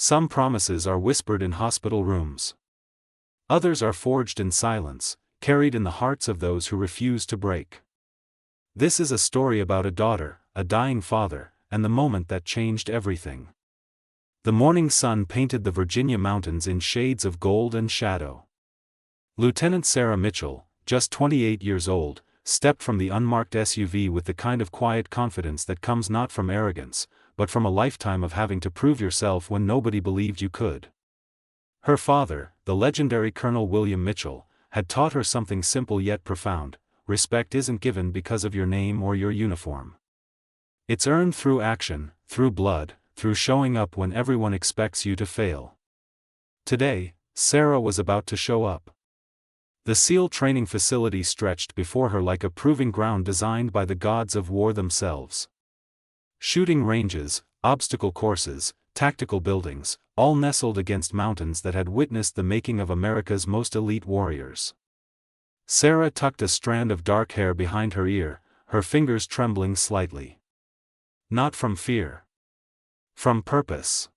Some promises are whispered in hospital rooms. Others are forged in silence, carried in the hearts of those who refuse to break. This is a story about a daughter, a dying father, and the moment that changed everything. The morning sun painted the Virginia mountains in shades of gold and shadow. Lieutenant Sarah Mitchell, just 28 years old, stepped from the unmarked SUV with the kind of quiet confidence that comes not from arrogance, but from a lifetime of having to prove yourself when nobody believed you could. Her father, the legendary Colonel William Mitchell, had taught her something simple yet profound: respect isn't given because of your name or your uniform. It's earned through action, through blood, through showing up when everyone expects you to fail. Today, Sarah was about to show up. The SEAL training facility stretched before her like a proving ground designed by the gods of war themselves. Shooting ranges, obstacle courses, tactical buildings, all nestled against mountains that had witnessed the making of America's most elite warriors. Sarah tucked a strand of dark hair behind her ear, her fingers trembling slightly. Not from fear. From purpose.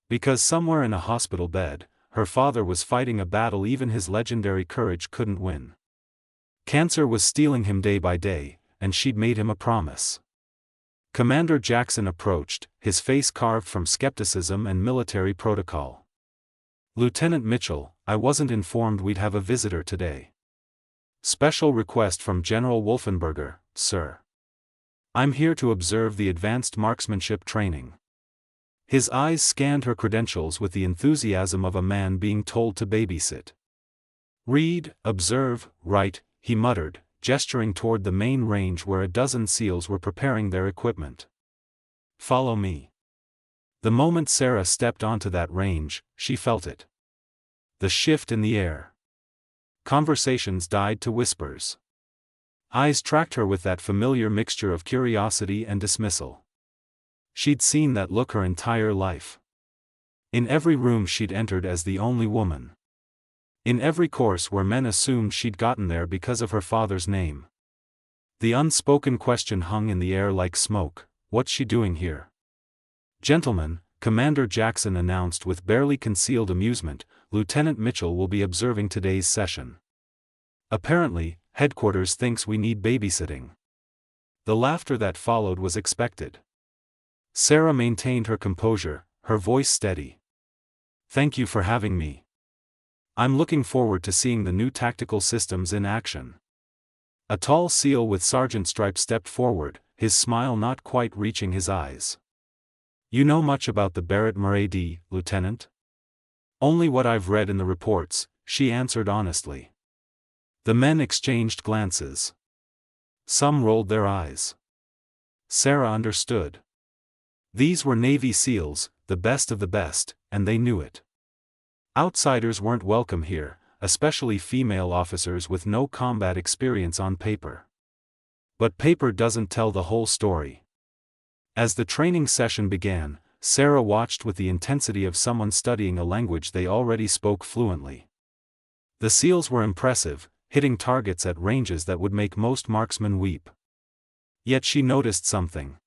Because somewhere in a hospital bed, her father was fighting a battle even his legendary courage couldn't win. Cancer was stealing him day by day, and she'd made him a promise. Commander Jackson approached, his face carved from skepticism and military protocol. "Lieutenant Mitchell, I wasn't informed we'd have a visitor today. Special request from General Wolfenberger, sir. I'm here to observe the advanced marksmanship training." His eyes scanned her credentials with the enthusiasm of a man being told to babysit. "Read, observe, write," he muttered, gesturing toward the main range where a dozen SEALs were preparing their equipment. "Follow me." The moment Sarah stepped onto that range, she felt it. The shift in the air. Conversations died to whispers. Eyes tracked her with that familiar mixture of curiosity and dismissal. She'd seen that look her entire life. In every room she'd entered as the only woman. In every course where men assumed she'd gotten there because of her father's name. The unspoken question hung in the air like smoke: what's she doing here? "Gentlemen," Commander Jackson announced with barely concealed amusement, "Lieutenant Mitchell will be observing today's session. Apparently, headquarters thinks we need babysitting." The laughter that followed was expected. Sarah maintained her composure, her voice steady. "Thank you for having me. I'm looking forward to seeing the new tactical systems in action." A tall SEAL with sergeant stripes stepped forward, his smile not quite reaching his eyes. "You know much about the Barrett Murray, Lieutenant?" "Only what I've read in the reports," she answered honestly. The men exchanged glances. Some rolled their eyes. Sarah understood. These were Navy SEALs, the best of the best, and they knew it. Outsiders weren't welcome here, especially female officers with no combat experience on paper. But paper doesn't tell the whole story. As the training session began, Sarah watched with the intensity of someone studying a language they already spoke fluently. The SEALs were impressive, hitting targets at ranges that would make most marksmen weep. Yet she noticed something.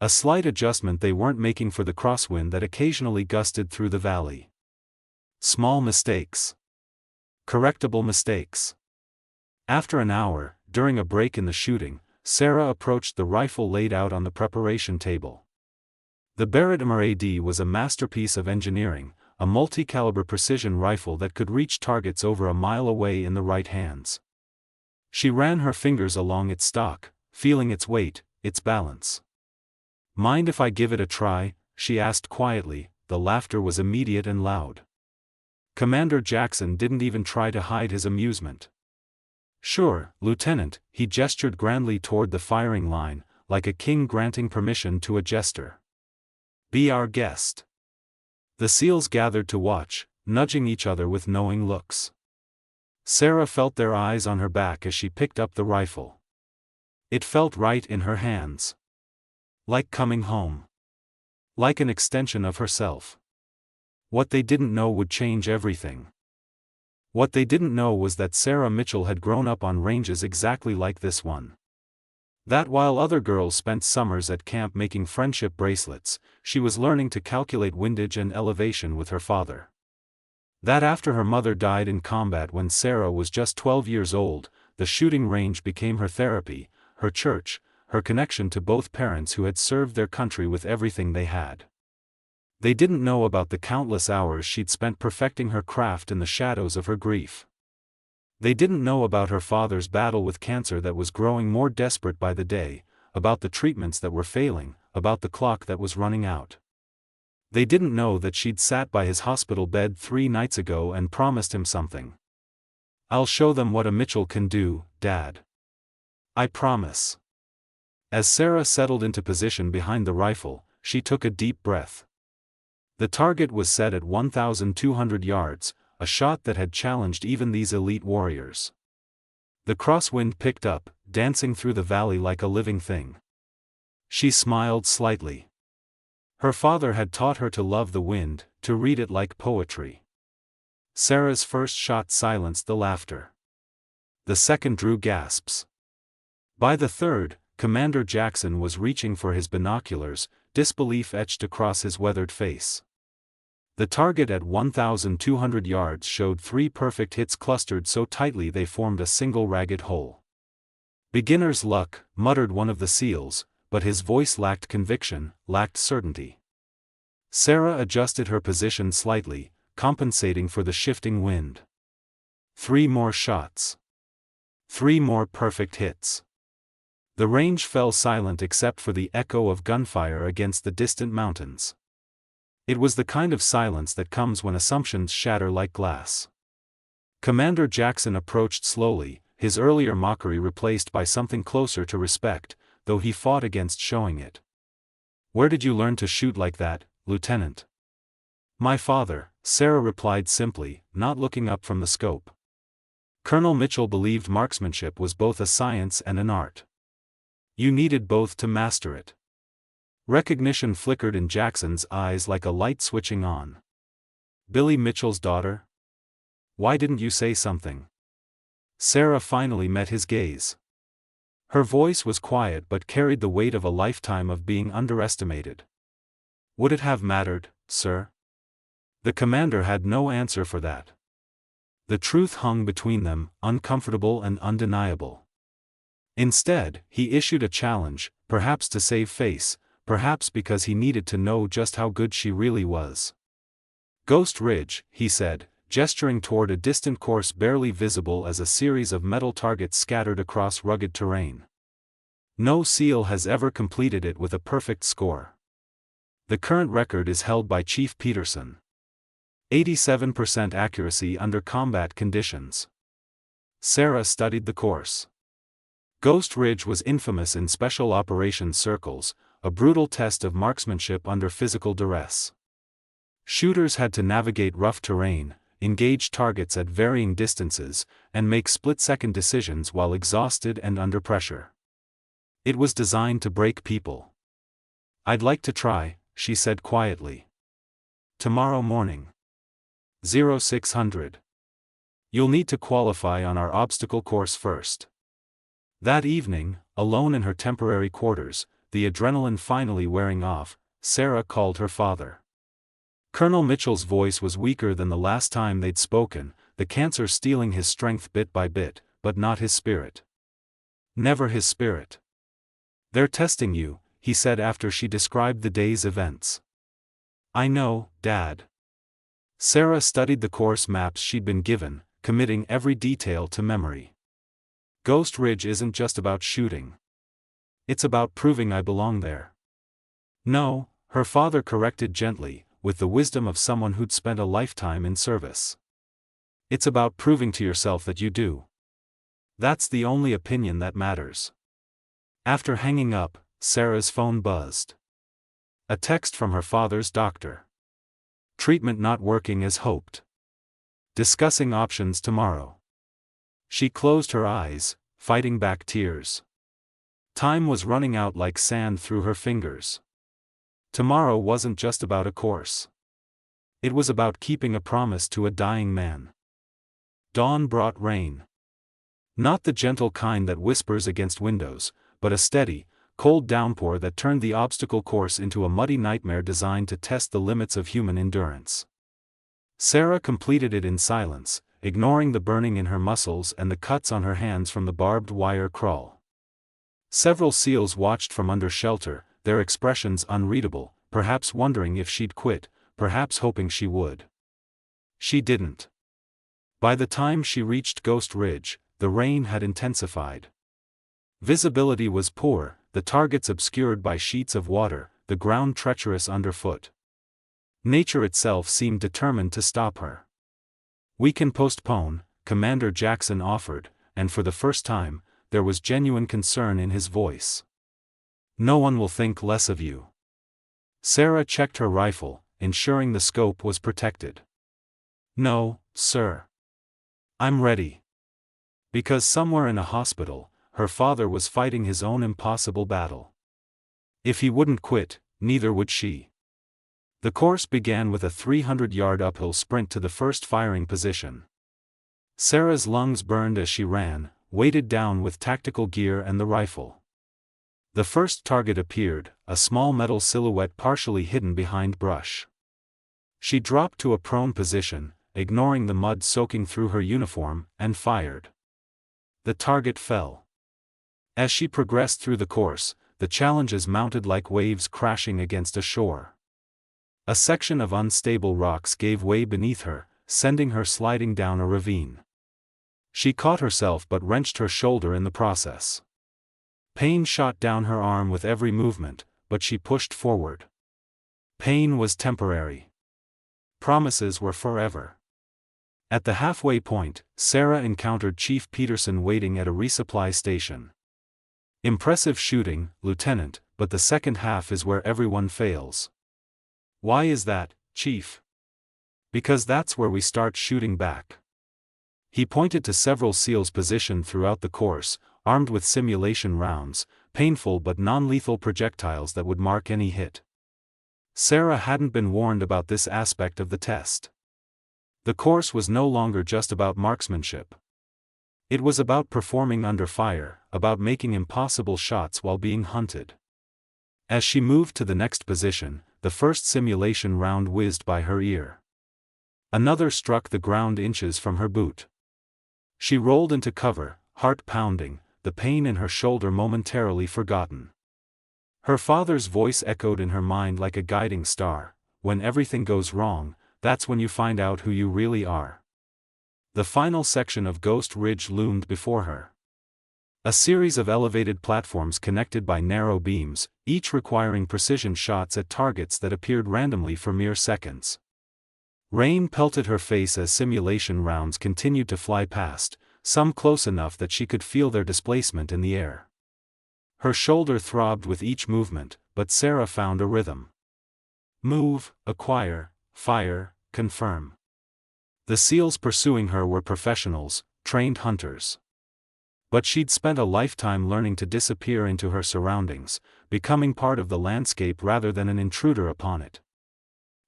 A slight adjustment they weren't making for the crosswind that occasionally gusted through the valley. Small mistakes. Correctable mistakes. After an hour, during a break in the shooting, Sarah approached the rifle laid out on the preparation table. The Barrett MRAD was a masterpiece of engineering, a multi-caliber precision rifle that could reach targets over a mile away in the right hands. She ran her fingers along its stock, feeling its weight, its balance. "Mind if I give it a try?" she asked quietly. The laughter was immediate and loud. Commander Jackson didn't even try to hide his amusement. "Sure, Lieutenant," he gestured grandly toward the firing line, like a king granting permission to a jester. "Be our guest." The SEALs gathered to watch, nudging each other with knowing looks. Sarah felt their eyes on her back as she picked up the rifle. It felt right in her hands. Like coming home. Like an extension of herself. What they didn't know would change everything. What they didn't know was that Sarah Mitchell had grown up on ranges exactly like this one. That while other girls spent summers at camp making friendship bracelets, she was learning to calculate windage and elevation with her father. That after her mother died in combat when Sarah was just 12 years old, the shooting range became her therapy, her church, her connection to both parents who had served their country with everything they had. They didn't know about the countless hours she'd spent perfecting her craft in the shadows of her grief. They didn't know about her father's battle with cancer that was growing more desperate by the day, about the treatments that were failing, about the clock that was running out. They didn't know that she'd sat by his hospital bed 3 nights ago and promised him something. "I'll show them what a Mitchell can do, Dad. I promise." As Sarah settled into position behind the rifle, she took a deep breath. The target was set at 1,200 yards, a shot that had challenged even these elite warriors. The crosswind picked up, dancing through the valley like a living thing. She smiled slightly. Her father had taught her to love the wind, to read it like poetry. Sarah's first shot silenced the laughter. The second drew gasps. By the third, Commander Jackson was reaching for his binoculars, disbelief etched across his weathered face. The target at 1,200 yards showed 3 perfect hits clustered so tightly they formed a single ragged hole. "Beginner's luck," muttered one of the SEALs, but his voice lacked conviction, lacked certainty. Sarah adjusted her position slightly, compensating for the shifting wind. 3 more shots. 3 more perfect hits. The range fell silent except for the echo of gunfire against the distant mountains. It was the kind of silence that comes when assumptions shatter like glass. Commander Jackson approached slowly, his earlier mockery replaced by something closer to respect, though he fought against showing it. "Where did you learn to shoot like that, Lieutenant?" "My father," Sarah replied simply, not looking up from the scope. Colonel Mitchell believed marksmanship was both a science and an art. You needed both to master it. Recognition flickered in Jackson's eyes like a light switching on. "Billy Mitchell's daughter? Why didn't you say something?" Sarah finally met his gaze. Her voice was quiet but carried the weight of a lifetime of being underestimated. "Would it have mattered, sir?" The commander had no answer for that. The truth hung between them, uncomfortable and undeniable. Instead, he issued a challenge, perhaps to save face, perhaps because he needed to know just how good she really was. "Ghost Ridge," he said, gesturing toward a distant course barely visible as a series of metal targets scattered across rugged terrain. No SEAL has ever completed it with a perfect score. The current record is held by Chief Peterson. 87% accuracy under combat conditions. Sarah studied the course. Ghost Ridge was infamous in special operations circles, a brutal test of marksmanship under physical duress. Shooters had to navigate rough terrain, engage targets at varying distances, and make split-second decisions while exhausted and under pressure. It was designed to break people. "I'd like to try," she said quietly. "Tomorrow morning. 0600. You'll need to qualify on our obstacle course first." That evening, alone in her temporary quarters, the adrenaline finally wearing off, Sarah called her father. Colonel Mitchell's voice was weaker than the last time they'd spoken, the cancer stealing his strength bit by bit, but not his spirit. Never his spirit. "They're testing you," he said after she described the day's events. "I know, Dad." Sarah studied the course maps she'd been given, committing every detail to memory. "Ghost Ridge isn't just about shooting. It's about proving I belong there." "No," her father corrected gently, with the wisdom of someone who'd spent a lifetime in service. "It's about proving to yourself that you do. That's the only opinion that matters." After hanging up, Sarah's phone buzzed. A text from her father's doctor. "Treatment not working as hoped. Discussing options tomorrow." She closed her eyes, fighting back tears. Time was running out like sand through her fingers. Tomorrow wasn't just about a course. It was about keeping a promise to a dying man. Dawn brought rain. Not the gentle kind that whispers against windows, but a steady, cold downpour that turned the obstacle course into a muddy nightmare designed to test the limits of human endurance. Sarah completed it in silence, ignoring the burning in her muscles and the cuts on her hands from the barbed wire crawl. Several seals watched from under shelter, their expressions unreadable, perhaps wondering if she'd quit, perhaps hoping she would. She didn't. By the time she reached Ghost Ridge, the rain had intensified. Visibility was poor, the targets obscured by sheets of water, the ground treacherous underfoot. Nature itself seemed determined to stop her. "We can postpone," Commander Jackson offered, and for the first time, there was genuine concern in his voice. "No one will think less of you." Sarah checked her rifle, ensuring the scope was protected. "No, sir. I'm ready." Because somewhere in a hospital, her father was fighting his own impossible battle. If he wouldn't quit, neither would she. The course began with a 300-yard uphill sprint to the first firing position. Sarah's lungs burned as she ran, weighted down with tactical gear and the rifle. The first target appeared, a small metal silhouette partially hidden behind brush. She dropped to a prone position, ignoring the mud soaking through her uniform, and fired. The target fell. As she progressed through the course, the challenges mounted like waves crashing against a shore. A section of unstable rocks gave way beneath her, sending her sliding down a ravine. She caught herself but wrenched her shoulder in the process. Pain shot down her arm with every movement, but she pushed forward. Pain was temporary. Promises were forever. At the halfway point, Sarah encountered Chief Peterson waiting at a resupply station. "Impressive shooting, Lieutenant, but the second half is where everyone fails." "Why is that, Chief?" "Because that's where we start shooting back." He pointed to several SEALs positioned throughout the course, armed with simulation rounds, painful but non-lethal projectiles that would mark any hit. Sarah hadn't been warned about this aspect of the test. The course was no longer just about marksmanship. It was about performing under fire, about making impossible shots while being hunted. As she moved to the next position, the first simulation round whizzed by her ear. Another struck the ground inches from her boot. She rolled into cover, heart pounding, the pain in her shoulder momentarily forgotten. Her father's voice echoed in her mind like a guiding star: "When everything goes wrong, that's when you find out who you really are." The final section of Ghost Ridge loomed before her. A series of elevated platforms connected by narrow beams, each requiring precision shots at targets that appeared randomly for mere seconds. Rain pelted her face as simulation rounds continued to fly past, some close enough that she could feel their displacement in the air. Her shoulder throbbed with each movement, but Sarah found a rhythm. Move, acquire, fire, confirm. The SEALs pursuing her were professionals, trained hunters. But she'd spent a lifetime learning to disappear into her surroundings, becoming part of the landscape rather than an intruder upon it.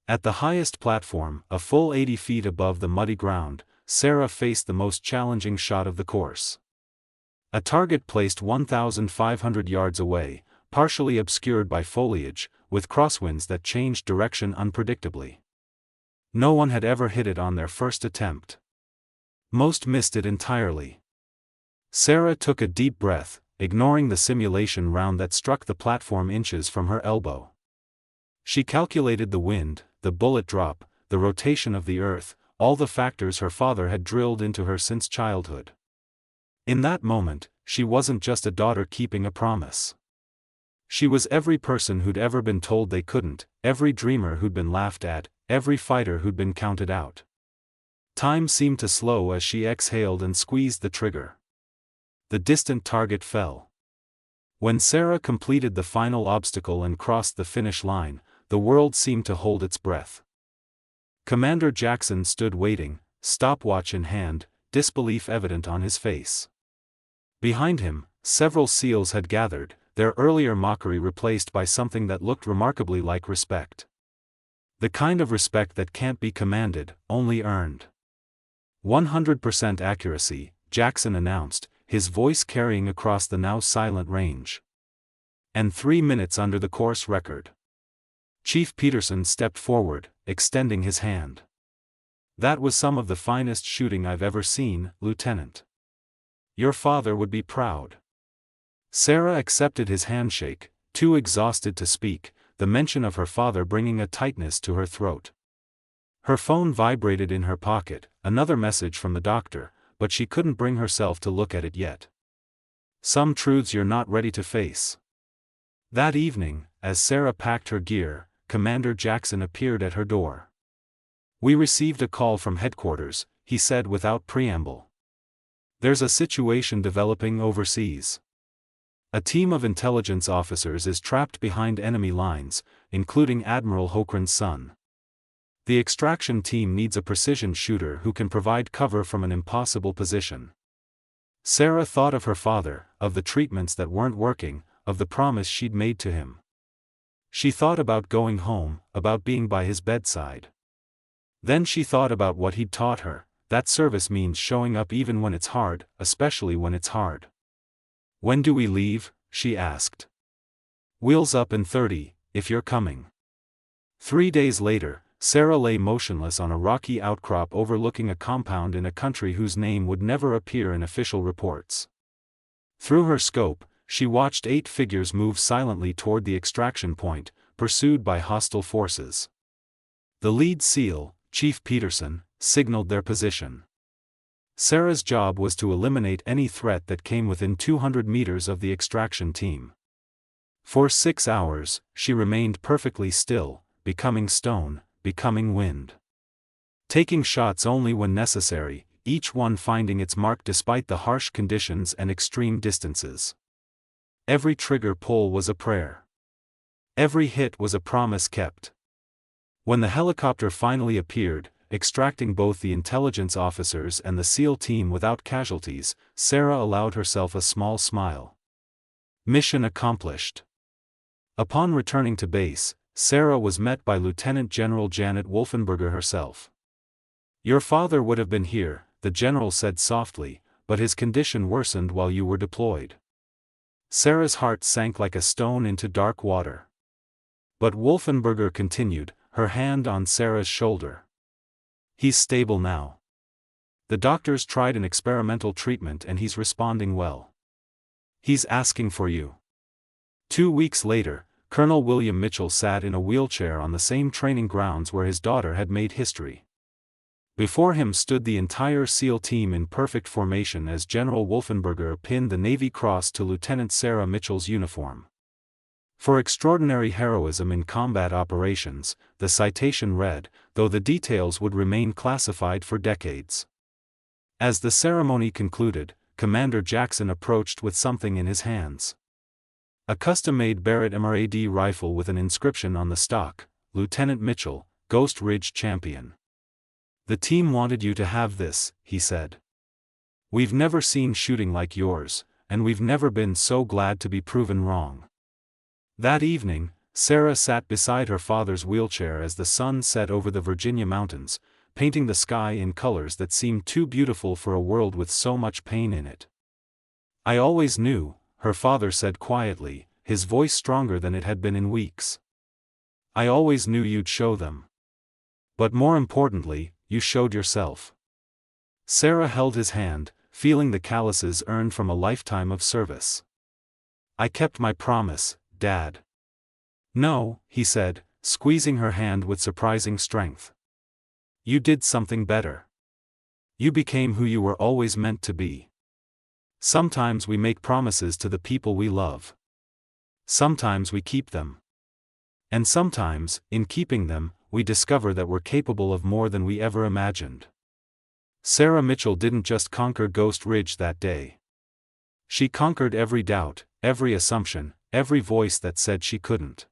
At the highest platform, a full 80 feet above the muddy ground, Sarah faced the most challenging shot of the course. A target placed 1,500 yards away, partially obscured by foliage, with crosswinds that changed direction unpredictably. No one had ever hit it on their first attempt. Most missed it entirely. Sarah took a deep breath, ignoring the simulation round that struck the platform inches from her elbow. She calculated the wind, the bullet drop, the rotation of the earth, all the factors her father had drilled into her since childhood. In that moment, she wasn't just a daughter keeping a promise. She was every person who'd ever been told they couldn't, every dreamer who'd been laughed at, every fighter who'd been counted out. Time seemed to slow as she exhaled and squeezed the trigger. The distant target fell. When Sarah completed the final obstacle and crossed the finish line, the world seemed to hold its breath. Commander Jackson stood waiting, stopwatch in hand, disbelief evident on his face. Behind him, several SEALs had gathered, their earlier mockery replaced by something that looked remarkably like respect. The kind of respect that can't be commanded, only earned. 100% accuracy, Jackson announced, his voice carrying across the now silent range. And 3 minutes under the course record. Chief Peterson stepped forward, extending his hand. That was some of the finest shooting I've ever seen, Lieutenant. Your father would be proud. Sarah accepted his handshake, too exhausted to speak, the mention of her father bringing a tightness to her throat. Her phone vibrated in her pocket, another message from the doctor, but she couldn't bring herself to look at it yet. Some truths you're not ready to face. That evening, as Sarah packed her gear, Commander Jackson appeared at her door. We received a call from headquarters, he said without preamble. There's a situation developing overseas. A team of intelligence officers is trapped behind enemy lines, including Admiral Hokran's son. The extraction team needs a precision shooter who can provide cover from an impossible position. Sarah thought of her father, of the treatments that weren't working, of the promise she'd made to him. She thought about going home, about being by his bedside. Then she thought about what he'd taught her, that service means showing up even when it's hard, especially when it's hard. When do we leave? She asked. Wheels up in 30, if you're coming. 3 days later, Sarah lay motionless on a rocky outcrop overlooking a compound in a country whose name would never appear in official reports. Through her scope, she watched 8 figures move silently toward the extraction point, pursued by hostile forces. The lead SEAL, Chief Peterson, signaled their position. Sarah's job was to eliminate any threat that came within 200 meters of the extraction team. For 6 hours, she remained perfectly still, becoming stone, becoming wind. Taking shots only when necessary, each one finding its mark despite the harsh conditions and extreme distances. Every trigger pull was a prayer. Every hit was a promise kept. When the helicopter finally appeared, extracting both the intelligence officers and the SEAL team without casualties, Sarah allowed herself a small smile. Mission accomplished. Upon returning to base, Sarah was met by Lieutenant General Janet Wolfenberger herself. Your father would have been here, the general said softly, but his condition worsened while you were deployed. Sarah's heart sank like a stone into dark water. But Wolfenberger continued, her hand on Sarah's shoulder. He's stable now. The doctors tried an experimental treatment and he's responding well. He's asking for you. 2 weeks later, Colonel William Mitchell sat in a wheelchair on the same training grounds where his daughter had made history. Before him stood the entire SEAL team in perfect formation as General Wolfenberger pinned the Navy Cross to Lieutenant Sarah Mitchell's uniform. For extraordinary heroism in combat operations, the citation read, though the details would remain classified for decades. As the ceremony concluded, Commander Jackson approached with something in his hands. A custom-made Barrett MRAD rifle with an inscription on the stock, Lieutenant Mitchell, Ghost Ridge Champion. The team wanted you to have this, he said. We've never seen shooting like yours, and we've never been so glad to be proven wrong. That evening, Sarah sat beside her father's wheelchair as the sun set over the Virginia mountains, painting the sky in colors that seemed too beautiful for a world with so much pain in it. I always knew, her father said quietly, his voice stronger than it had been in weeks. I always knew you'd show them. But more importantly, you showed yourself. Sarah held his hand, feeling the calluses earned from a lifetime of service. I kept my promise, Dad. No, he said, squeezing her hand with surprising strength. You did something better. You became who you were always meant to be. Sometimes we make promises to the people we love. Sometimes we keep them. And sometimes, in keeping them, we discover that we're capable of more than we ever imagined. Sarah Mitchell didn't just conquer Ghost Ridge that day. She conquered every doubt, every assumption, every voice that said she couldn't.